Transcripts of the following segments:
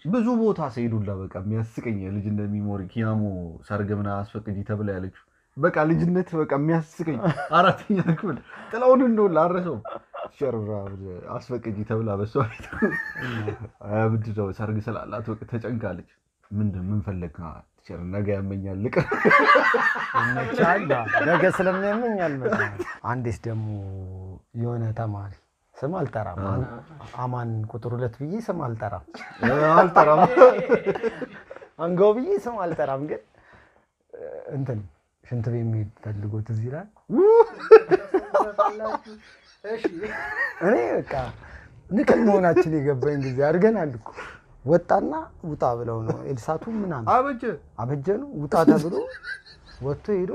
ብዙ ቦታ ሲሄዱላ በቃ የሚያስቀኝ ልጅ እንደሚሞሪ ኪያሞ ሰርግምና አስፈቅጂ ተብላ ያለችው በቃ ልጅነት በቃ የሚያስቀኝ አራተኛ ክፍል ጥላውን እንደው ላረሰው ሸርራ አስፈቅጂ ተብላ በሷ አብድው ሰርግ ስላላት ወቅ ተጨንቃለች ምን ፈለካ ቲቸር ነገ ያመኛል ልቅ እንቻላ ነገ ስለሚያመኛል ማለት አንዴስ ደግሞ የሆነ ተማሪ ስም አልጠራም አማን ቁጥር 2 ብዬ ስም አልጠራም አንገው ብዬ ስም አልጠራም ግን እንትን ሽንት ቤት የሚፈልጉት እዚህ ላይ እሺ እኔ በቃ ንቀል መሆናችን የገባኝ ጊዜ አድርገናል እኮ ወጣና ውጣ ብለው ነው ኤልሳቱ ምናምን አበጀ ነው ውጣ ተብሎ ወጥቶ ሄዶ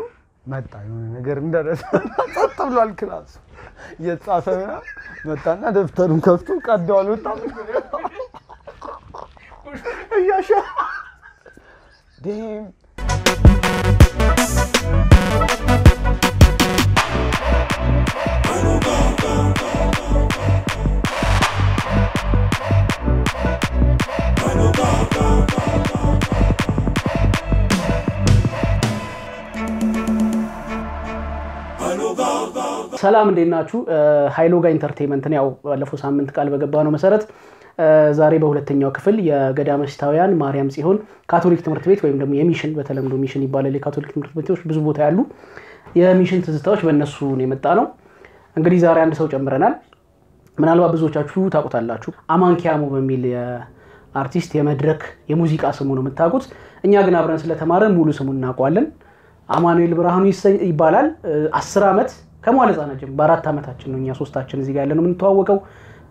መጣ የሆነ ነገር እንደረሰ ጸጥ ብሏል ክላስ የጻፈና መጣና ደብተሩን ከፍቶ ቀደው አልወጣም እያሻ ዴም ሰላም እንደናችሁ ሃይሎጋ ኢንተርቴይንመንት ነው ያው ባለፈው ሳምንት ቃል በገባነው መሰረት ዛሬ በሁለተኛው ክፍል የገዳመሽታውያን ማርያም ጽዮን ካቶሊክ ትምህርት ቤት ወይም ደግሞ የሚሽን በተለምዶ ሚሽን ይባላል የካቶሊክ ትምህርት ቤቶች ብዙ ቦታ ያሉ የሚሽን ትዝታዎች በእነሱ ነው የመጣነው እንግዲህ ዛሬ አንድ ሰው ጨምረናል ምናልባት ብዙዎቻችሁ ታውቁታላችሁ አማንኪያሞ በሚል የአርቲስት የመድረክ የሙዚቃ ስሙ ነው የምታውቁት እኛ ግን አብረን ስለተማረን ሙሉ ስሙን እናውቀዋለን አማኑኤል ብርሃኑ ይባላል 10 አመት ከመዋለጻና ጀምሮ በአራት አመታችን ነው እኛ ሶስታችን እዚህ ጋር ያለነው የምንተዋወቀው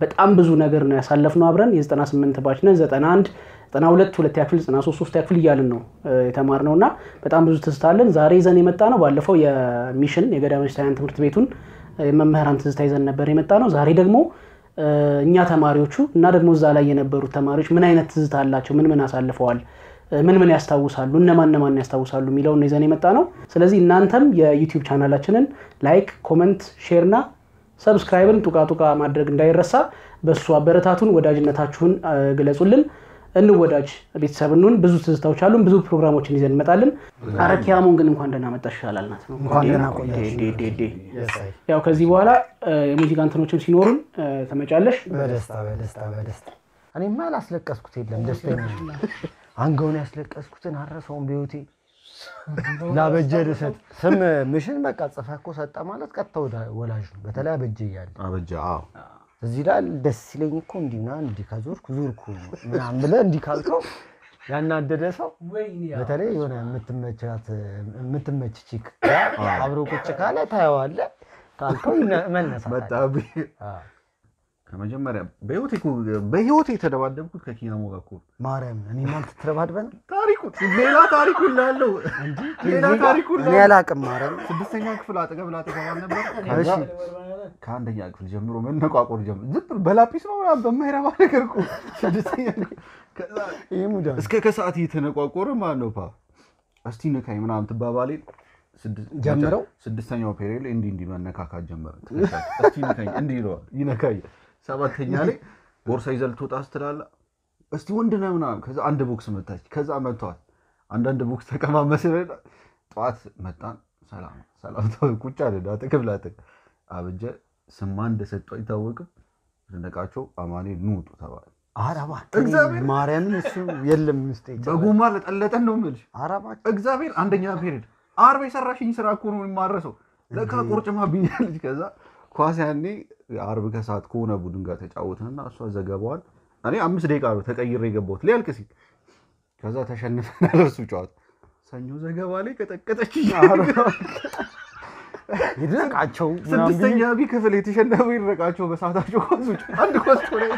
በጣም ብዙ ነገር ነው ያሳለፍነው አብረን የ98 ባች ነን 91 92 ሁለት ያክል 93 3 ያክል ይያልን ነው የተማርነውና በጣም ብዙ ትዝታለን ዛሬ ይዘን የመጣ ነው ባለፈው የሚሽን የገዳመሽታውያን ትምህርት ቤቱን መምህራን ትዝታ ይዘን ነበር የመጣ ነው ዛሬ ደግሞ እኛ ተማሪዎቹ እና ደግሞ እዛ ላይ የነበሩ ተማሪዎች ምን አይነት ትዝታ አላቸው ምን አሳልፈዋል ምን ያስታውሳሉ እነማን ያስታውሳሉ የሚለውን ነው ይዘን የመጣ ነው ስለዚህ እናንተም የዩቲዩብ ቻናላችንን ላይክ ኮሜንት ሼርና ሰብስክራይብን ጡቃ ማድረግ እንዳይረሳ በሱ አበረታቱን ወዳጅነታችሁን ግለጹልን እንወዳጅ ቤተሰብኑን ብዙ ትዝታዎች አሉን ብዙ ፕሮግራሞችን ይዘን እንመጣለን አረኪያሞን ግን እንኳን ደህና መጣሽ ይላልናት ነው እንኳን ደህና ቆያሽ ያው ከዚህ በኋላ የሙዚቃ እንትኖችም ሲኖሩን ተመጫለሽ በደስታ እኔማ አላስለቀስኩት የለም ደስተኛ አንገውን ያስለቀስኩትን አረሰውን በህይወቴ ላበጀ ስም ምሽን በቃ ጽፈኮ ሰጣ ማለት ቀጣው ወላጅ ነው በተለይ አበጀ ይያል አበጀ አዎ እዚህ ላይ ደስ ይለኝ እኮ እንዲና እንዲ ከዞርኩ ምናምን ብለ እንዲ ካልከው ያናደደ ሰው በተለይ የሆነ የምትመች ቺክ አብሮ ቁጭ ካለ ታየዋለ ካልከው መነሳ በጣም ከመጀመሪያ በህይወቴ ተደባደብኩት ከኪያሞ ጋር እኮ ማርያም እኔ ማለት ተደባድበን ሌላ ታሪኩ ላለው ሌላ ታሪኩ እኔ ያላቅም ማርያም ስድስተኛ ክፍል አጠገብ ላተገባን ነበር ከአንደኛ ክፍል ጀምሮ መነቋቆር ጀምሮ ዝም በላጲስ ነው በማይረባ ነገር እኮ ስድስተኛ ይሙዳ እስከ ከሰዓት እየተነቋቆረ ማን ነው እስቲ ነካይ ምናምን ተባባሌ ጀምረው ስድስተኛው ፔሪዮድ እንዲ መነካካት ጀመረ እስቲ ነካይ እንዲ ነው ይነካይ ሰባተኛ ላይ ቦርሳ ይዘልቶ ታስተላላ እስቲ ወንድና ምናምን ከዛ አንድ ቦክስ መታች ከዛ መጥቷል አንድ ቦክስ ተቀማመሰ ጧት መጣን ሰላም ቁጭ አለ አጠገብላተ አበጀ ስማን እንደሰጠው ይታወቅም እንደነቃቸው አማኔ ኑጡ ተባለ አራባ ማርያም እሱ የለም ምስቴ በጎማ ለጠለጠን ነው ምልሽ አራባ እግዚአብሔር አንደኛ ፔሪዮድ አርብ የሰራሽኝ ስራ እኮ ነው የማረሰው ለካ ቁርጭማ ቢኛልሽ ከዛ ኳስ ያኔ አርብ ከሰዓት ከሆነ ቡድን ጋር ተጫወተና እሷ ዘገባዋል እኔ 5 ደቂቃ ነው ተቀይሬ ገባሁት ሊያልቅስ ከዛ ተሸንፈናል እሱ ጫወት ሰኞ ዘገባ ላይ ከጠቀጠች ይድረቃቸው ስድስተኛ ቢ ክፍል የተሸነፈው ይድረቃቸው በሰዓታቸው ኳሶች አንድ ኳስ ላይ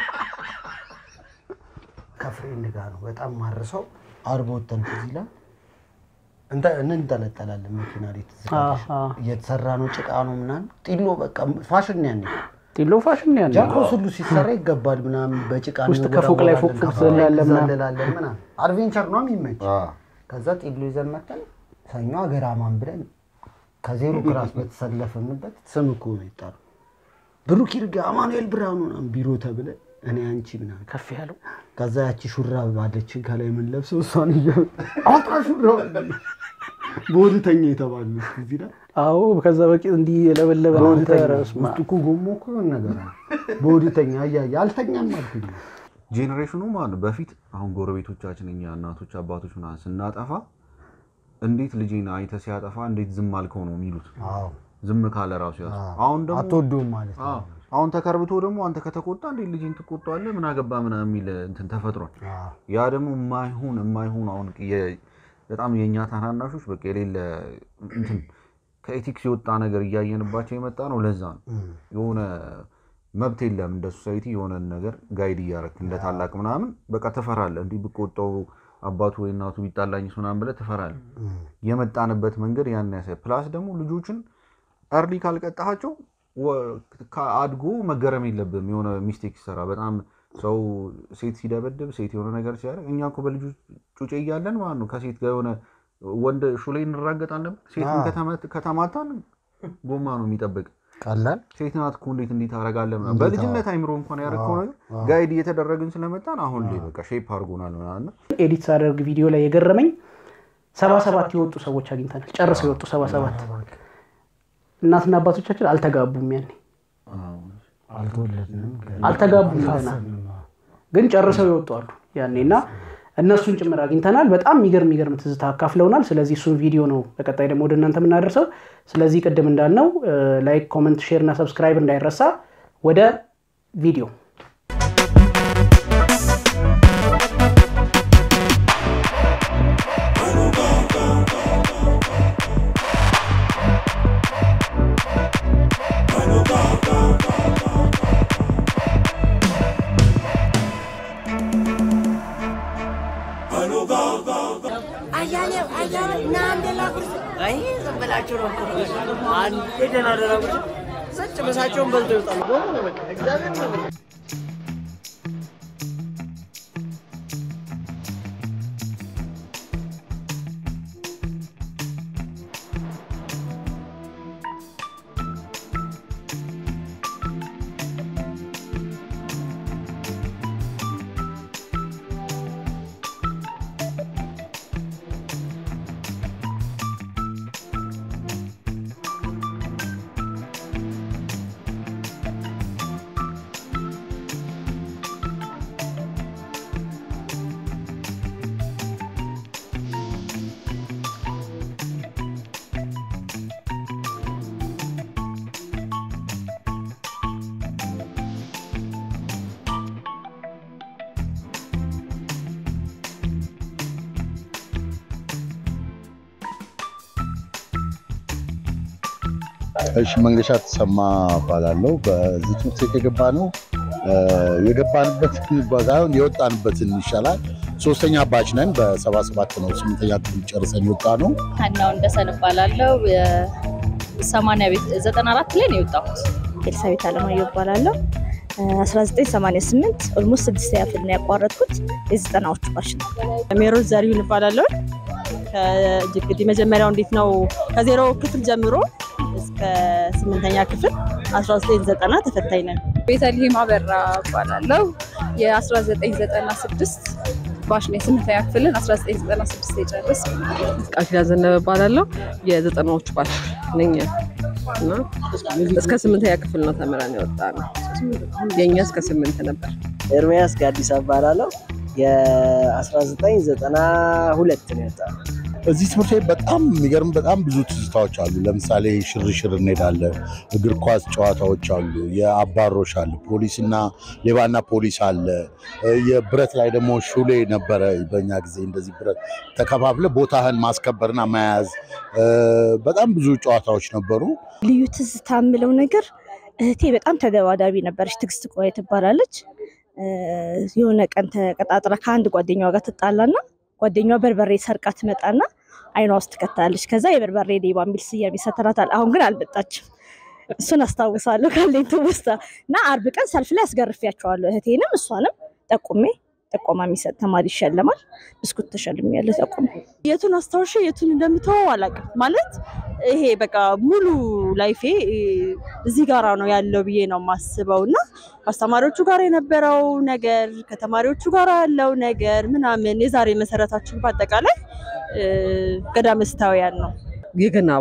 ከፍሬን ጋር ነው በጣም ማረሰው አርብ ወጥተን እዚላ እንተለጠላለን መኪና ላይ ተዘጋጅ እየተሰራ ነው ጭቃ ነው ምናምን ጢሎ በቃ ፋሽን ያኔ ጢሎ ፋሽን ያኔ ጃኮስ ሁሉ ሲሰራ ይገባል ምናምን በጭቃ ነው ውስጥ ከፎቅ ላይ ፎቅ ስለላለም ምናምን አድቬንቸር ነው የሚመች ከዛ ጢሎ ይዘን መጣን ሰኞ አገራማን ብለን ከዜሮ ክላስ በተሰለፈንበት ስም እኮ ነው ይጣሩ ብሩክ ይርጋ አማኑኤል ብርሃኑ ቢሮ ተብለ እኔ አንቺ ምናምን ከፍ ያለው ከዛ ያቺ ሹራብ ባለችን ከላይ ምን ለብሰው እሷን አውጣ ሹራብ ቦዲተኛ የተባሉ እዚህ ላይ አዎ ከዛ በቂ እንዲ ለበለበ ውስጥ እኮ ጎሞ እኮ ነገር ቦዲተኛ ያልተኛም አልኩኝ ጄነሬሽኑ ማለት በፊት አሁን ጎረቤቶቻችን እኛ እናቶች አባቶች ምናምን ስናጠፋ እንዴት ልጄን አይተ ሲያጠፋ እንዴት ዝም አልከው ነው የሚሉት አዎ ዝም ካለ ራሱ ያስ አሁን ደግሞ አትወዱም ማለት ነው አሁን ተከርብቶ ደግሞ አንተ ከተቆጣ እንዴት ልጅን ትቆጣለህ ምን አገባ ምናምን የሚል እንትን ተፈጥሯል ያ ደግሞ የማይሆን አሁን በጣም የኛ ታናናሾች በቃ የሌለ እንትን ከኤቲክስ የወጣ ነገር እያየንባቸው የመጣ ነው ለዛ ነው የሆነ መብት የለም እንደ ሶሳይቲ የሆነ ነገር ጋይድ ያረክ እንደ ታላቅ ምናምን በቃ ተፈራለህ እንዴ ብቆጣው አባቱ ወይ እናቱ ቢጣላኝስ ምናምን ብለ ተፈራለህ የመጣንበት መንገድ ያን ያሳይ ፕላስ ደግሞ ልጆችን አርሊ ካልቀጣቸው አድጎ መገረም የለብም የሆነ ሚስቴክ ይሰራ በጣም ሰው ሴት ሲደበድብ ሴት የሆነ ነገር ሲያደርግ እኛ እኮ በልጆች ጩጬ እያለን ማለት ነው ከሴት ጋር የሆነ ወንድ ሹሌ እንራገጣለን ሴትን ከተማታን ጎማ ነው የሚጠብቅ ቀላል ሴት ናት እኮ እንዴት ታረጋለህ ማለት በልጅነት አይምሮ እንኳን ያረከው ነገር ጋይድ እየተደረግን ስለመጣን አሁን ላይ በቃ ሼፕ አድርጎናል ማለት ኤዲት ሳደርግ ቪዲዮ ላይ የገረመኝ 77 የወጡ ሰዎች አግኝተናል ጨርሰው የወጡ 77 እናትና አባቶቻችን አልተጋቡም ያኔ አልተጋቡም ግን ጨርሰው ይወጣሉ ያኔና እነሱን ጭምር አግኝተናል በጣም የሚገርም ትዝታ አካፍለውናል ስለዚህ እሱን ቪዲዮ ነው በቀጣይ ደግሞ ወደ እናንተ የምናደርሰው ስለዚህ ቅድም እንዳልነው ላይክ ኮሜንት ሼር እና ሰብስክራይብ እንዳይረሳ ወደ ቪዲዮ መሳቸውን በልቶ ይወጣሉ በቃ እግዚአብሔር ነው እሺ መንገሻ ተሰማ ባላለው በዚህ ትምህርት የገባንበት ባዛውን የወጣንበትን ይሻላል ሶስተኛ ባች ነን በ77 ነው 8ኛ ክፍል ጨርሰን የወጣ ነው አናው እንደሰን ባላለው 80 ቤት 94 ላይ ነው የወጣሁት ኤልሳቤት አለማየሁ ባላለው 1988 ኦልሞስት 6ኛ ክፍል ነው ያቋረጥኩት የ90ዎቹ ባች ነው ሜሮዝ ዛሪሁን ባላለው ከጅግዲ መጀመሪያው እንዴት ነው ከዜሮ ክፍል ጀምሮ እስከ 8ኛ ክፍል 1990 ተፈታኝ ነን ቤተልሔም አበራ ባላለው የ1996 ባሽ ነው 8ኛ ክፍልን 1996 የጨረስ ቃል ዘነበ ባላለው የ90ዎቹ ባሽ ነኝ እና እስከ 8ኛ ክፍል ነው ተመራን የወጣነው የኛ እስከ 8 ነበር ኤርሚያስ ጋዲሳ ባላለው የ1992 ነው የወጣነው እዚህ ትምህርት ቤት በጣም የሚገርም በጣም ብዙ ትዝታዎች አሉ ለምሳሌ ሽርሽር እንሄዳለን እግር ኳስ ጨዋታዎች አሉ የአባሮሽ አለ ፖሊስና ሌባና ፖሊስ አለ የብረት ላይ ደግሞ ሹሌ ነበረ በእኛ ጊዜ እንደዚህ ብረት ተከፋፍለ ቦታህን ማስከበርና መያዝ በጣም ብዙ ጨዋታዎች ነበሩ ልዩ ትዝታ የምለው ነገር እህቴ በጣም ተደባዳቢ ነበረች ትግስት ቆይ ትባላለች የሆነ ቀን ተቀጣጥራ ከአንድ ጓደኛዋ ጋር ትጣላና ጓደኛዋ በርበሬ ሰርቃ ትመጣና አይኗ ውስጥ ትከታለች ከዛ የበርበሬ ሌባ የሚል ስያሜ ሰተራታል አሁን ግን አልመጣችም እሱን አስታውሳለሁ ካለኝ ትውስታ እና አርብ ቀን ሰልፍ ላይ አስገርፊያቸዋለሁ እህቴንም እሷንም ጠቆማ የሚሰጥ ተማሪ ይሸለማል ብስኩት ተሸልሜያለሁ ጠቆማ የቱን አስታውሼ የቱን እንደምተወው አላውቅም ማለት ይሄ በቃ ሙሉ ላይፌ እዚህ ጋራ ነው ያለው ብዬ ነው ማስበውና አስተማሪዎቹ ጋር የነበረው ነገር ከተማሪዎቹ ጋር ያለው ነገር ምናምን የዛሬ መሰረታችን በአጠቃላይ ገዳመስታውያን ነው። የገና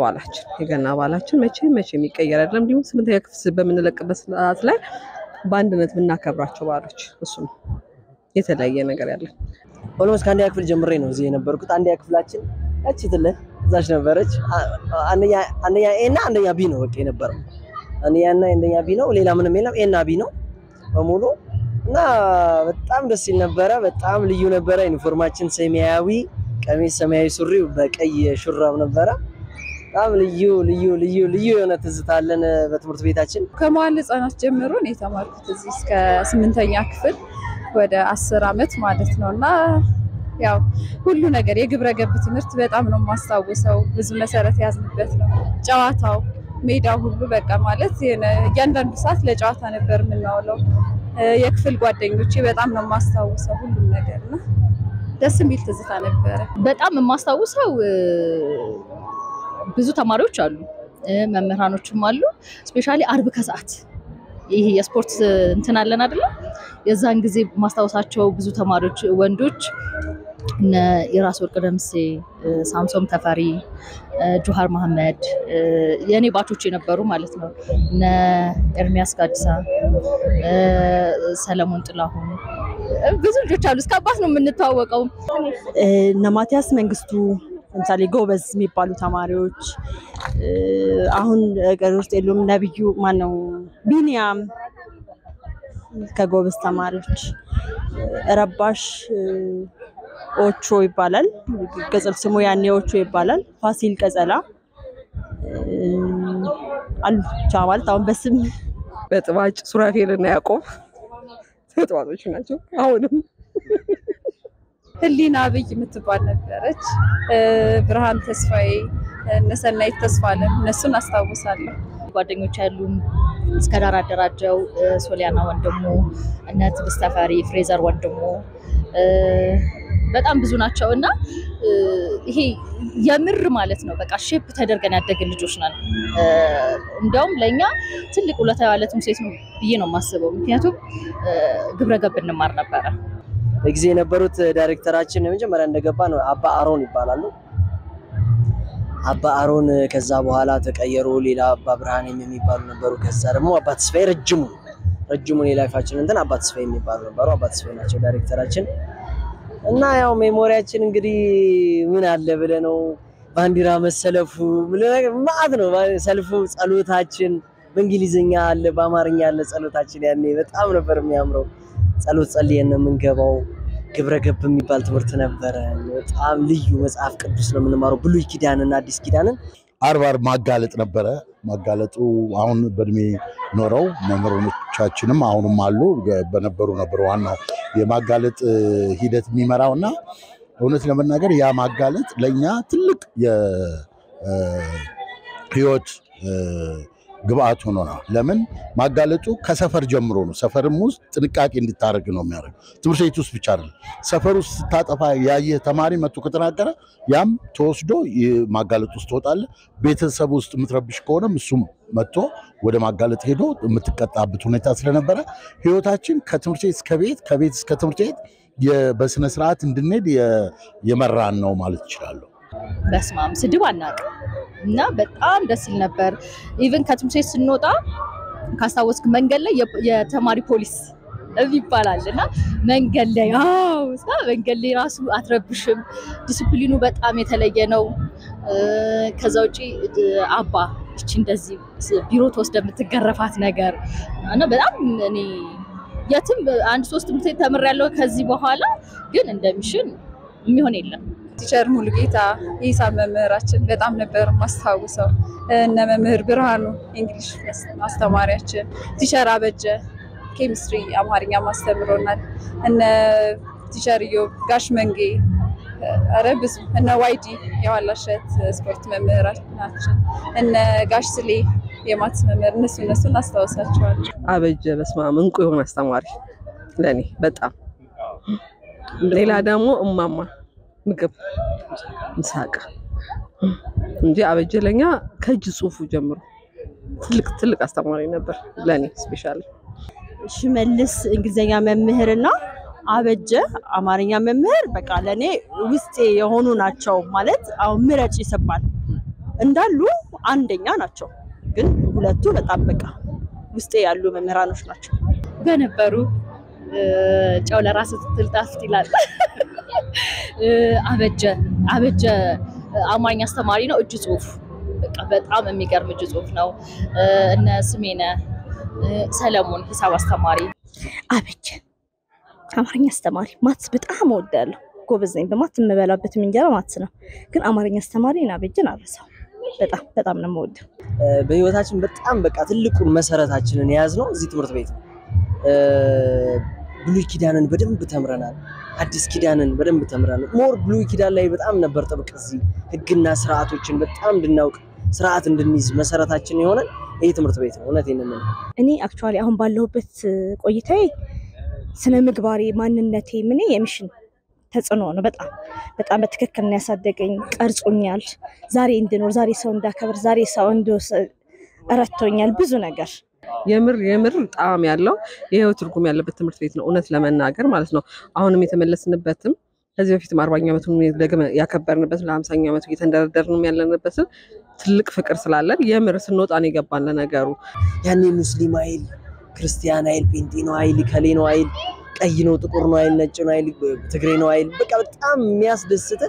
በዓላችን መቼ የሚቀየር አይደለም። እንዲሁም 8ኛ ክፍል በምንለቅበት ሰዓት ላይ በአንድነት የምናከብራቸው በዓሎች እሱ ነው የተለያየ ነገር ያለ። ኦልሞስት ከአንደኛ ክፍል ጀምሬ ነው እዚህ የነበርኩት። አንደኛ ክፍላችን ያቺትለ እዛች ነበረች። አንደኛ ኤ እና አንደኛ ቢ ነው በቃ የነበረው። አንደኛ እና አንደኛ ቢ ነው፣ ሌላ ምንም የለም። ኤ እና ቢ ነው በሙሉ እና በጣም ደስ ይል ነበረ። በጣም ልዩ ነበረ። ዩኒፎርማችን ሰማያዊ ቀሚስ፣ ሰማያዊ ሱሪ በቀይ ሹራብ ነበረ። በጣም ልዩ የሆነ ትዝታ አለን በትምህርት ቤታችን። ከመዋዕለ ሕፃናት ጀምሮ ነው የተማርኩት እዚህ እስከ 8ኛ ክፍል ወደ 10 አመት ማለት ነውና ያው ሁሉ ነገር የግብረ ገብ ትምህርት በጣም ነው ማስተዋወሰው። ብዙ መሰረት ያዝንበት ነው። ጨዋታው ሜዳው ሁሉ በቃ ማለት እያንዳንዱ ሰዓት ለጨዋታ ነበር የምናውለው። የክፍል ጓደኞቼ በጣም ነው ማስተዋወሰው ሁሉ ነገርና ደስ የሚል ትዝታ ነበረ። በጣም የማስተዋወሰው ብዙ ተማሪዎች አሉ፣ መምህራኖችም አሉ። ስፔሻሊ አርብ ከሰዓት ይሄ የስፖርት እንትን አለን አይደል? የዛን ጊዜ ማስተዋወሳቸው ብዙ ተማሪዎች ወንዶች እነ የራስ ወርቅ ደምሴ፣ ሳምሶም ተፈሪ፣ ጆሃር መሐመድ የኔ ባቾች የነበሩ ማለት ነው። እነ ኤርሚያስ ጋዲሳ፣ ሰለሞን ጥላሁን ብዙ ልጆች አሉ። እስከ አባት ነው የምንተዋወቀው። እነ ማቲያስ መንግስቱ ለምሳሌ ጎበዝ የሚባሉ ተማሪዎች አሁን ሀገር ውስጥ የሉም። ነብዩ ማነው ቢኒያም ከጎበዝ ተማሪዎች፣ ረባሽ ኦቾ ይባላል ቅጽል ስሙ ያኔ ኦቾ ይባላል። ፋሲል ቀጸላ አልቻ ማለት አሁን በስም በጥባጭ ሱራፌልና ያዕቆብ ተጥዋጮች ናቸው። አሁንም ህሊና አብይ የምትባል ነበረች። ብርሃን ተስፋዬ፣ ነሰናይት ተስፋለም እነሱን አስታውሳለሁ። ጓደኞች ያሉን እስከ ዳር አደራጀው፣ ሶሊያና ወንድሙ፣ እነ ትዕግስት ተፈሪ፣ ፍሬዘር ወንድሙ በጣም ብዙ ናቸው እና ይሄ የምር ማለት ነው በቃ ሼፕ ተደርገን ያደግን ልጆች ነን። እንደውም ለኛ ትልቅ ውለታ ያለ ትምህርት ቤት ነው ብዬ ነው የማስበው። ምክንያቱም ግብረ ገብ እንማር ነበረ። በጊዜ የነበሩት ዳይሬክተራችን መጀመሪያ እንደገባ ነው አባ አሮን ይባላሉ። አባ አሮን ከዛ በኋላ ተቀየሩ። ሌላ አባ ብርሃን የሚባሉ ነበሩ። ከዛ ደግሞ አባ ተስፋዬ ረጅሙ የላይፋችን እንትን አባ ተስፋዬ የሚባሉ ነበሩ። አባ ተስፋዬ ናቸው ዳይሬክተራችን። እና ያው ሜሞሪያችን እንግዲህ ምን አለ ብለህ ነው ባንዲራ መሰለፉ ማለት ነው። ሰልፉ፣ ጸሎታችን በእንግሊዝኛ አለ በአማርኛ አለ። ጸሎታችን ያኔ በጣም ነበር የሚያምረው። ጸሎት ጸልየን ነው የምንገባው። ግብረ ገብ የሚባል ትምህርት ነበረ። በጣም ልዩ መጽሐፍ ቅዱስ ነው የምንማረው፣ ብሉይ ኪዳንና አዲስ ኪዳንን። አርብ ማጋለጥ ነበረ። ማጋለጡ አሁን በእድሜ ኖረው መምህራኖቻችንም አሁንም አሉ በነበሩ ነበር ዋናው የማጋለጥ ሂደት የሚመራውና እውነት ለመናገር ያ ማጋለጥ ለኛ ትልቅ የህይወት ግብአት ሆኖ ነው። ለምን ማጋለጡ ከሰፈር ጀምሮ ነው። ሰፈርም ውስጥ ጥንቃቄ እንድታደርግ ነው የሚያደርገው። ትምህርት ቤት ውስጥ ብቻ አይደለም። ሰፈር ውስጥ ስታጠፋ ያየ ተማሪ መጥቶ ከተናገረ ያም ተወስዶ ማጋለጥ ውስጥ ትወጣለ። ቤተሰብ ውስጥ የምትረብሽ ከሆነም እሱም መጥቶ ወደ ማጋለጥ ሄዶ የምትቀጣበት ሁኔታ ስለነበረ ህይወታችን ከትምህርት ቤት እስከ ቤት፣ ከቤት እስከ ትምህርት ቤት በስነ ስርዓት እንድንሄድ የመራን ነው ማለት ይችላል። በስማም ስድብ አናውቅም እና በጣም ደስ ይል ነበር። ኢቭን ከትምህርት ቤት ስንወጣ ካስታወስክ መንገድ ላይ የተማሪ ፖሊስ ይባላል እና መንገድ ላይ መንገድ ላይ ራሱ አትረብሽም። ዲሲፕሊኑ በጣም የተለየ ነው። ከዛ ውጪ አባ እቺ እንደዚህ ቢሮ ተወስደ የምትገረፋት ነገር እና በጣም እኔ የትም 1-3 ትምህርት ቤት ተምሬያለሁ። ከዚህ በኋላ ግን እንደሚሽን የሚሆን የለም። ቲቸር ሙሉጌታ የሂሳብ መምህራችን በጣም ነበር ማስታወሰው። እነ መምህር ብርሃኑ እንግሊሽ አስተማሪያችን፣ ቲቸር አበጀ ኬሚስትሪ አማርኛ ማስተምሮናል። እነ ቲቸር ኢዮብ ጋሽ መንጌ ብዙ እነ ዋይዲ የዋላሸት ስፖርት መምህራችን፣ እነ ጋሽ ስሌ የማትስ መምህር እነሱን አስታውሳቸዋለሁ። አበጀ በስማም እንቁ የሆነ አስተማሪ ለኔ በጣም። ሌላ ደግሞ እማማ ምግብ ምሳቃ እንጂ አበጀለኛ ከእጅ ጽሁፉ ጀምሮ ትልቅ አስተማሪ ነበር ለኔ ስፔሻሊ። ሽመልስ እንግሊዘኛ መምህርና አበጀ አማርኛ መምህር በቃ ለኔ ውስጤ የሆኑ ናቸው ማለት አሁን ምረጭ ይሰባል እንዳሉ አንደኛ ናቸው ግን ሁለቱ በጣም በቃ ውስጤ ያሉ መምህራኖች ናቸው በነበሩ ጫው ለራስ ትልጣፍት ይላል አበጀ አማርኛ አስተማሪ ነው እጅ ጽሁፍ በቃ በጣም የሚገርም እጅ ጽሁፍ ነው እነ ስሜነ ሰለሞን ሂሳብ አስተማሪ አበጀ አማርኛ አስተማሪ ማትስ በጣም ወዳለሁ ጎበዝ ነኝ በማትስ የምበላበት እንጀራ ማትስ ነው ግን አማርኛ አስተማሪ እና አበጀን አረሳው በጣም ነው የምወደው በህይወታችን በጣም በቃ ትልቁ መሰረታችንን ያዝነው እዚህ ትምህርት ቤት ብሉይ ኪዳንን በደንብ ተምረናል አዲስ ኪዳንን በደንብ ተምረናል ሞር ብሉይ ኪዳን ላይ በጣም ነበር ጥብቅ እዚህ ህግና ስርዓቶችን በጣም እንድናውቅ ስርዓት እንድንይዝ መሰረታችን የሆነ ይሄ ትምህርት ቤት ነው እውነቴን ነው እኔ አክቹአሊ አሁን ባለሁበት ቆይታዬ ስነ ምግባሬ ማንነቴ ምን የሚሽን ተጽዕኖ ነው በጣም በትክክል ነው ያሳደገኝ ቀርጾኛል ዛሬ እንድኖር ዛሬ ሰው እንዳከብር ዛሬ ሰው ረድቶኛል ብዙ ነገር የምር ጣም ያለው የህይወት ትርጉም ያለበት ትምህርት ቤት ነው እውነት ለመናገር ማለት ነው አሁንም የተመለስንበትም ከዚህ በፊትም 40ኛ ዓመቱን ያከበርንበት ለ50ኛ ዓመቱ እየተንደረደርንም ያለንበት ትልቅ ፍቅር ስላለን የምር ስንወጣን ይገባን ለነገሩ ያኔ ሙስሊም አይል ክርስቲያን አይል ጴንጤ ነው አይል ከሌ ነው አይል ቀይ ነው ጥቁር ነው አይል ነጭ ነው አይል ትግሬ ነው አይል በቃ በጣም የሚያስደስት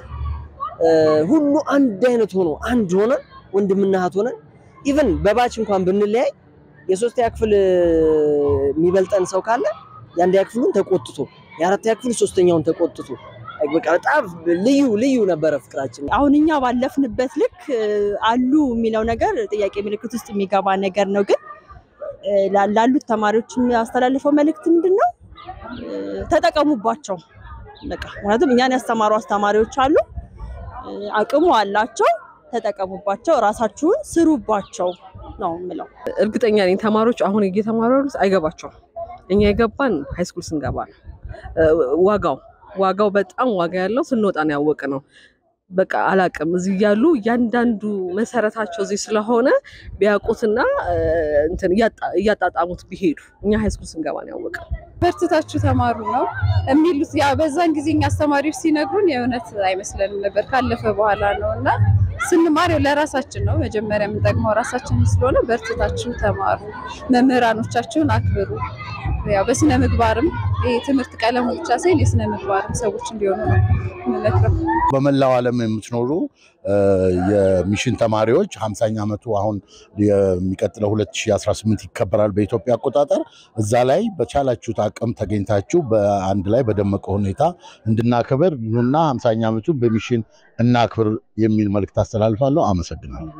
ሁሉ አንድ አይነት ሆኖ አንድ ሆነ ወንድምና እህት ሆነ ኢቭን በባች እንኳን ብንለያይ የሶስተኛ ክፍል የሚበልጠን ሰው ካለ የአንደኛ ክፍሉን ተቆጥቶ የአራተኛ ክፍል ሶስተኛውን ተቆጥቶ በቃ በጣም ልዩ ነበር ፍቅራችን አሁንኛ ባለፍንበት ልክ አሉ የሚለው ነገር ጥያቄ ምልክት ውስጥ የሚገባ ነገር ነው ግን ላሉት ተማሪዎች የሚያስተላልፈው መልእክት ምንድነው ተጠቀሙባቸው በቃ ማለትም እኛን ያስተማሩ አስተማሪዎች አሉ አቅሙ አላቸው ተጠቀሙባቸው ራሳችሁን ስሩባቸው ነው ምለው እርግጠኛ ነኝ ተማሪዎች አሁን እየተማሩ አይገባቸው እኛ የገባን ሃይስኩል ስንገባ ዋጋው በጣም ዋጋ ያለው ስንወጣ ነው ያወቀነው በቃ አላቅም እዚህ ያሉ ያንዳንዱ መሰረታቸው እዚህ ስለሆነ ቢያቁትና እንትን ያጣጣሙት ቢሄዱ እኛ ሃይስኩል ስንገባ ነው ያወቀነው በርትታችሁ ተማሩ ነው የሚሉት ያ በዛን ጊዜኛ አስተማሪዎች ሲነግሩን የእውነት አይመስለንም ነበር ካለፈ በኋላ ነውና ስንማር ለራሳችን ነው መጀመሪያ የምንጠቅመው ራሳችን ስለሆነ በርትታችሁ ተማሩ መምህራኖቻችሁን አክብሩ ያው በስነ ምግባርም የትምህርት ቀለም ብቻ ሳይሆን የስነ ምግባርም ሰዎች እንዲሆኑ ነው ማለት በመላው ዓለም የምትኖሩ የሚሽን ተማሪዎች 50ኛ ዓመቱ አሁን የሚቀጥለው 2018 ይከበራል በኢትዮጵያ አቆጣጠር እዛ ላይ በቻላችሁት አቅም ተገኝታችሁ በአንድ ላይ በደመቀ ሁኔታ እንድናከብር እና 50ኛ ዓመቱ በሚሽን እናክብር የሚል መልእክት አስተላልፋለሁ አመሰግናለሁ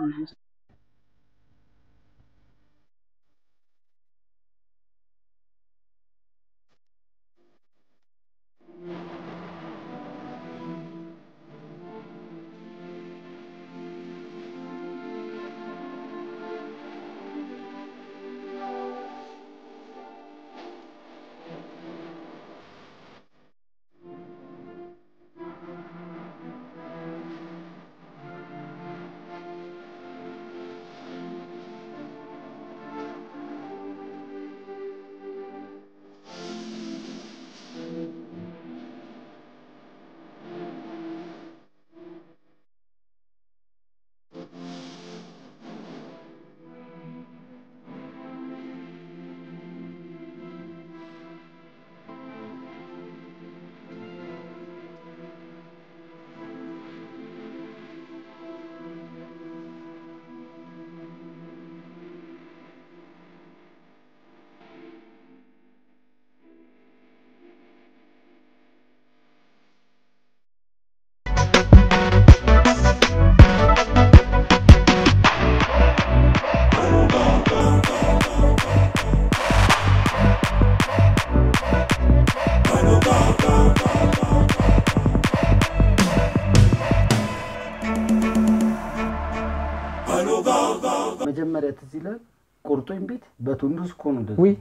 መጀመሪያ ትዝ ይላል ቁርጦኝ ቤት በቱንዱስ እኮ ነው እንደዚህ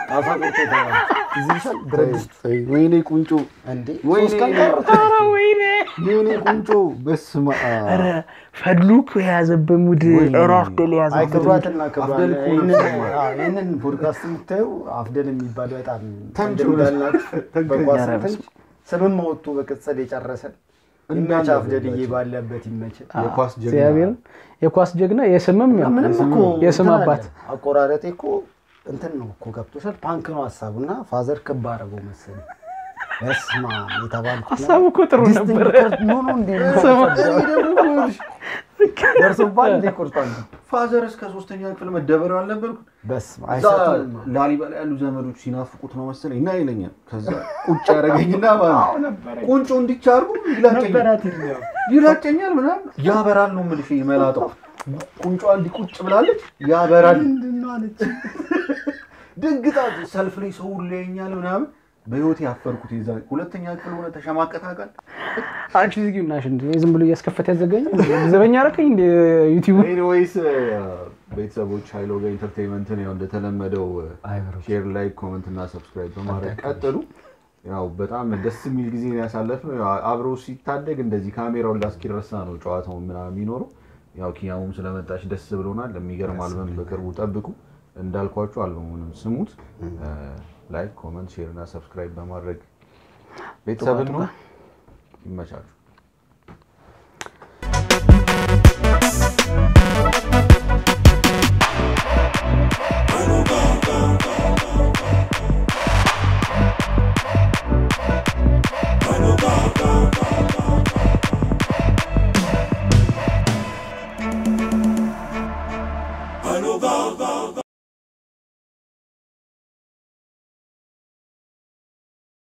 ጣሳ ቁርጦ ተባለ እዚህ ሰል ድረስ ወይኔ ቁንጮ እንዴ ወይኔ የኔ ቁንጮ በስመ አብ ኧረ ፈድሉክ የያዘበት ሙድ አፍደል አይ የያዘበት ክብሯትና አፍደል እኮ ነው የሚሰማው። ይሄንን ፖድካስት የምታየው አፍደል የሚባል በጣም ተንቹ በኳስ ስምም ወጥቶ በቅጽል የጨረሰ ይመች አፍደልዬ ባለበት ይመች የኳስ ጀግና እግዚአብሔር የኳስ ጀግና የስምም ያው ምንም እኮ የስም አባት አቆራረጤ እኮ እንትን ነው እኮ ገብቶሻል ፓንክ ነው ሐሳቡና ፋዘር ክብ አደረገው መሰለኝ እስማ የተባልኩት ሐሳቡ እኮ ጥሩ ነበር ኖ እንዴ ደርሶባል ሊቆርጣል ፋዘር እስከ 3ኛ ክፍል መደበሩ አልነበርኩ በስማ አይሰጥም ላሊበላ ያሉ ዘመዶች ሲናፍቁት ነው መሰለኝ እና ይለኛል ከዛ ቁጭ ያረጋኝና ማለት ቁንጮ እንዲቻሩ ይላጨኛል ምናምን ያበራል ነው የምልሽ ይመላጣው ቁንጮ እንዲቁጭ ብላለች ያበራል ድንግጣ ሰልፍ ላይ ሰው ለኛል ምናምን በህይወት ያፈርኩት ይዛ 2ኛ ክፍል ሆነ ተሸማቀታቃል አንቺ ዝጊው ናሽ እንዴ ዝም ብሎ ያስከፈተ ያዘገኝ ዘበኛ አረከኝ እንደ ዩቲዩብ ኤኒዌይስ ቤተሰቦች ሃይሎ ጋር ኢንተርቴይንመንት ነው እንደተለመደው ሼር ላይክ ኮሜንት እና ሰብስክራይብ በማድረግ ቀጥሉ ያው በጣም ደስ የሚል ጊዜ ያሳለፍነው አብሮ ሲታደግ እንደዚህ ካሜራውን ላስኪረሳ ነው ጨዋታው ምናምን የሚኖረው ያው ኪያሙም ስለመጣች ደስ ብሎናል ለሚገርም አልበም በቅርቡ ጠብቁ እንዳልኳችሁ አልበሙንም ስሙት ላይክ ኮሜንት ሼር እና ሰብስክራይብ በማድረግ ቤተሰብን ነው ይመቻችሁ